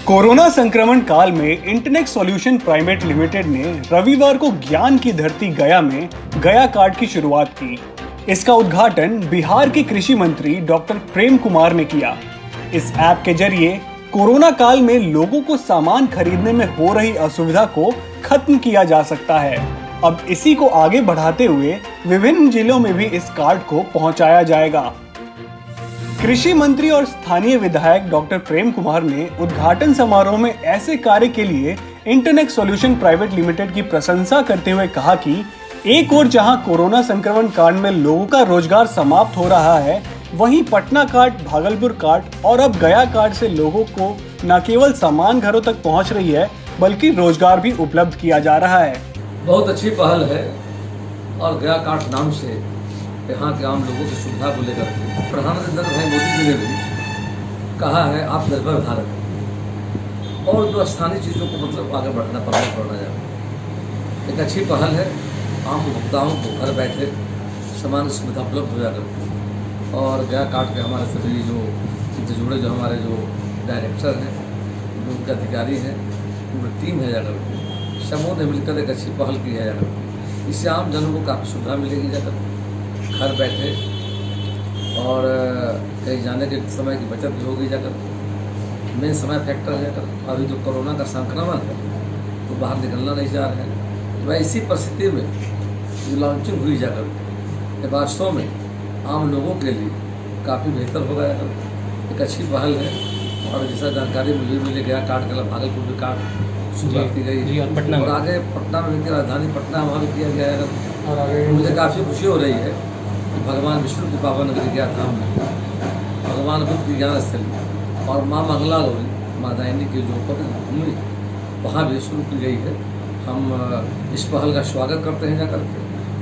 Corona संक्रमण काल में इंटरनेट सॉल्यूशन प्राइवेट लिमिटेड ने रविवार को ज्ञान की धरती गया में गया कार्ड की शुरुआत की। इसका उद्घाटन बिहार के कृषि मंत्री डॉक्टर प्रेम कुमार ने किया। इस ऐप के जरिए कोरोना काल में लोगों को सामान खरीदने में हो रही असुविधा को खत्म किया जा सकता है। अब इसी को आगे बढ़ाते हुए विभिन्न जिलों में भी इस कार्ड को पहुंचाया जाएगा। कृषि मंत्री और स्थानीय विधायक डॉक्टर प्रेम कुमार ने उद्घाटन समारोह में ऐसे कार्य के लिए इंटरनेट सॉल्यूशन प्राइवेट लिमिटेड की प्रशंसा करते हुए कहा कि एक ओर जहां कोरोना संक्रमण काल में लोगों का रोजगार समाप्त हो रहा है, वहीं पटना कार्ड, भागलपुर कार्ड और अब गया कार्ड से लोगों को न केवल सामान घरों तक पहुंच रही है, बल्कि रोजगार भी उपलब्ध किया जा रहा है। बहुत अच्छी पहल है और गया कार्ड नाम से यहाँ के आम लोगों की सुविधा को लेकर प्रधानमंत्री नरेंद्र भाई मोदी जी ने भी कहा है आत्मनिर्भर भारत, और जो स्थानीय चीज़ों को मतलब आगे बढ़ना जाए। एक अच्छी पहल है, आम उपभोक्ताओं को घर बैठे समान सुविधा उपलब्ध हो जाकर। और गया कार्ड के हमारे सभी जो जुड़े जो हमारे जो डायरेक्टर हैं, जो उनके अधिकारी हैं, पूरी टीम है जाकर समूह ने मिलकर एक अच्छी पहल की है जाकर। इससे आम जनों को काफ़ी सुविधा मिलेगी जाकर घर बैठे, और कहीं जाने के समय की बचत भी होगी जाकर। मेन समय फैक्टर है जाकर अभी जो कोरोना का संक्रमण है तो बाहर निकलना नहीं जा रहे हैं। तो इसी परिस्थिति में जो लॉन्चिंग हुई जाकर ये वास्तव में आम लोगों के लिए काफ़ी बेहतर होगा जाकर। एक अच्छी पहल है और जैसा जानकारी मुझे मिली गया कार्ड के भागलपुर में कार्ड शुरुआत की गई है और आगे पटना में भी, राजधानी पटना वहाँ भी किया गया है। और आगे मुझे काफ़ी खुशी हो रही है कि भगवान विष्णु की पावन नगरी गया था हमने, भगवान बुद्ध की ज्ञान स्थली और माँ मंगला गौरी माँ दायनी की जो पवित्र भूमि वहाँ भी शुरू की गई है। हम इस पहल का स्वागत करते हैं जाकर के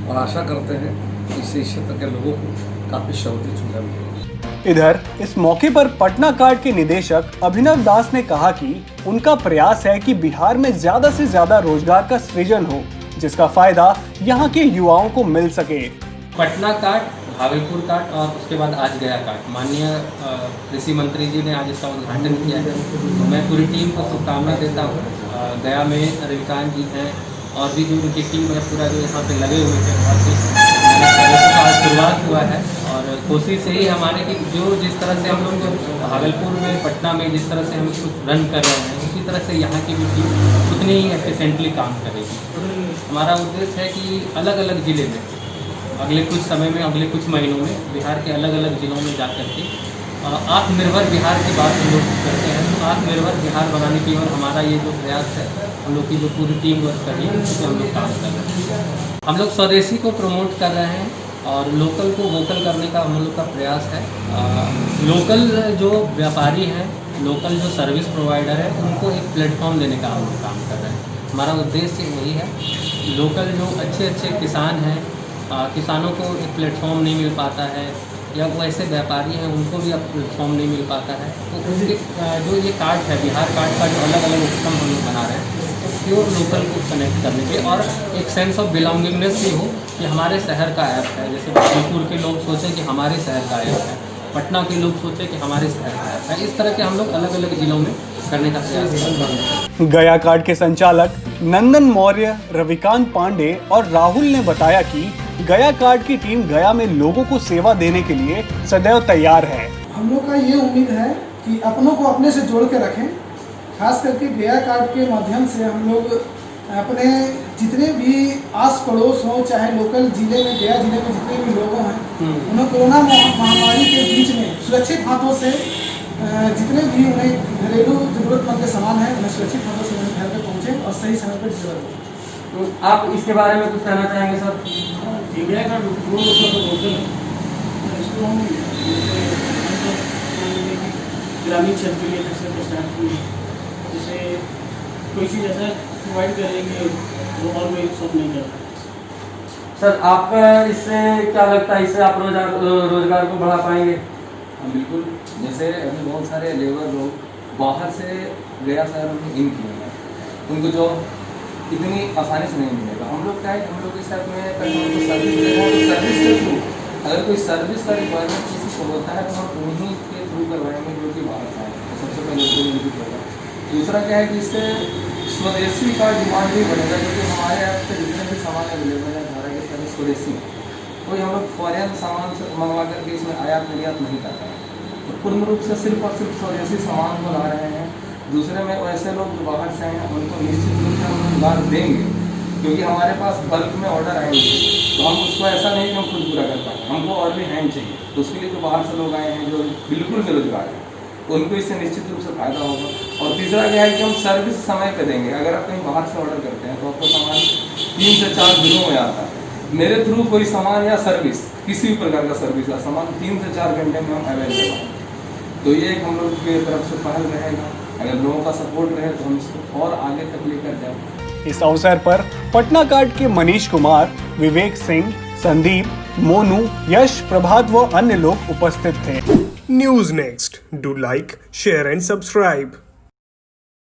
और आशा करते हैं कि इससे इस क्षेत्र के लोगों को काफ़ी सहुलियत सुविधा मिलेगी। इधर इस मौके पर पटना कार्ड के निदेशक अभिनव दास ने कहा कि उनका प्रयास है कि बिहार में ज्यादा से ज्यादा रोजगार का सृजन हो, जिसका फायदा यहाँ के युवाओं को मिल सके। पटना कार्ड, भागलपुर कार्ड और उसके बाद आज गया कार्ड, माननीय कृषि मंत्री जी ने आज इसका उद्घाटन किया है। तो मैं पूरी टीम को शुभकामना देता हूँ। गया में रविकांत जी हैं और भी जो उनकी टीम है पूरा जो यहाँ पे लगे हुए थे, और आज शुरुआत हुआ है। और कोशिश यही हमारे कि जो जिस तरह से हम लोग भागलपुर में, पटना में जिस तरह से हम कुछ रन कर रहे हैं, उसी तरह से यहाँ की भी टीम उतनी ही एफिशिएंटली काम करेगी। हमारा उद्देश्य है कि अलग अलग ज़िले में अगले कुछ समय में, अगले कुछ महीनों में बिहार के अलग अलग ज़िलों में जाकर के आत्मनिर्भर बिहार की बात हम लोग करते हैं। तो आत्मनिर्भर बिहार बनाने की ओर हमारा ये जो प्रयास है, हम लोग की जो पूरी टीम वर्क कर रही है, उससे हम लोग काम कर रहे हैं। हम लोग स्वदेशी को प्रमोट कर रहे हैं और लोकल को वोकल करने का हम लोग का प्रयास है। लोकल जो व्यापारी हैं, लोकल जो सर्विस प्रोवाइडर है, उनको एक प्लेटफॉर्म देने का हम लोग काम कर रहे हैं। हमारा उद्देश्य वही है। लोकल जो अच्छे किसान हैं, किसानों को एक प्लेटफॉर्म नहीं मिल पाता है, या वो ऐसे व्यापारी हैं उनको भी अब प्लेटफॉर्म नहीं मिल पाता है, तो उसके जो ये कार्ड है, बिहार कार्ड का जो अलग अलग उपक्रम हम लोग बना रहे हैं, तो प्योर लोकल को कनेक्ट करने के और एक सेंस ऑफ बिलोंगिंगनेस भी हो कि हमारे शहर का ऐप है। जैसे भागलपुर के लोग सोचें कि हमारे शहर का ऐप है, पटना के लोग सोचें कि हमारे शहर का ऐप है। इस तरह के हम लोग अलग अलग जिलों में करने का प्रयास कर रहे हैं। गया कार्ड के संचालक नंदन मौर्य, रविकांत पांडे और राहुल ने बताया कि गया कार्ड की टीम गया में लोगों को सेवा देने के लिए सदैव तैयार है। हम लोग का ये उम्मीद है कि अपनों को अपने से जोड़ के रखें। खास करके गया कार्ड के माध्यम से हम लोग अपने जितने भी आस पड़ोस हो, चाहे लोकल जिले में, गया जिले में जितने भी लोग हैं, उन्हें कोरोना महामारी के बीच में सुरक्षित हाथों से जितने भी उन्हें घरेलू जरूरतमंद के सामान है, उन्हें सुरक्षित हाथों से उन्हें घर पर पहुँचे और सही समय पर डिलीवर हो। तो आप इसके बारे में कुछ कहना चाहेंगे सर? गया कार्ड इसको हम ग्रामीण क्षेत्र के लिए कैसे स्टार्ट की, जैसे कोई चीज़ ऐसा प्रोवाइड करेंगे वो और कोई सब नहीं कर रहा। सर आपका इससे क्या लगता है, इससे आप रोजगार को बढ़ा पाएंगे? हाँ बिल्कुल। जैसे अभी बहुत सारे लेबर लोग बाहर से गया शहर में इन किए हैं, उनको जो इतनी आसानी से नहीं मिलेगा। हम लोग क्या है, हम लोग के साथ में सर्विस दे रहे हैं, तो सर्विस के थ्रू अगर कोई सर्विस का रिक्वायरमेंट किसी को होता है तो हम उन्हीं के थ्रू करवाएंगे जो कि बाहर से आए। तो सबसे पहले उनको होगा दूसरा क्या है कि इससे स्वदेशी का डिमांड भी बढ़ेगा, क्योंकि हमारे यहाँ पे जितने भी सामान अवेलेबल है भारत के सारे स्वदेशी हैं। कोई हम लोग फॉरेन सामान से मंगवा करके इसमें आयात निर्यात नहीं कर रहे हैं, तो पूर्ण रूप से सिर्फ और सिर्फ स्वदेशी सामान को ला रहे हैं। दूसरे में वैसे लोग जो बाहर से आए हैं उनको निश्चित रूप से हम रोजगार देंगे, क्योंकि हमारे पास बल्क में ऑर्डर आएंगे, तो हम उसको ऐसा नहीं कि हम खुद पूरा कर पाएँ, हमको और भी हैंड चाहिए। तो उसके लिए जो बाहर से लोग आए हैं जो बिल्कुल बेरोजगार हैं, उनको इससे निश्चित रूप से फायदा होगा। और तीसरा क्या है कि हम सर्विस समय पे देंगे। अगर आप कहीं बाहर से ऑर्डर करते हैं तो आपको सामान 3 से 4 दिनों में आता है। मेरे थ्रू कोई सामान या सर्विस, किसी भी प्रकार का सर्विस या सामान 3 से 4 घंटे में हम अवेलेबल हैं। तो ये एक हम लोग की तरफ से पहल रहेगा। अगर लोगों का सपोर्ट रहे तो हम इसको और आगे तक लेकर जाएं। इस अवसर पर पटना कार्ड के मनीष कुमार, विवेक सिंह, संदीप, मोनू, यश, प्रभात व अन्य लोग उपस्थित थे। News Next. Do like, share and subscribe.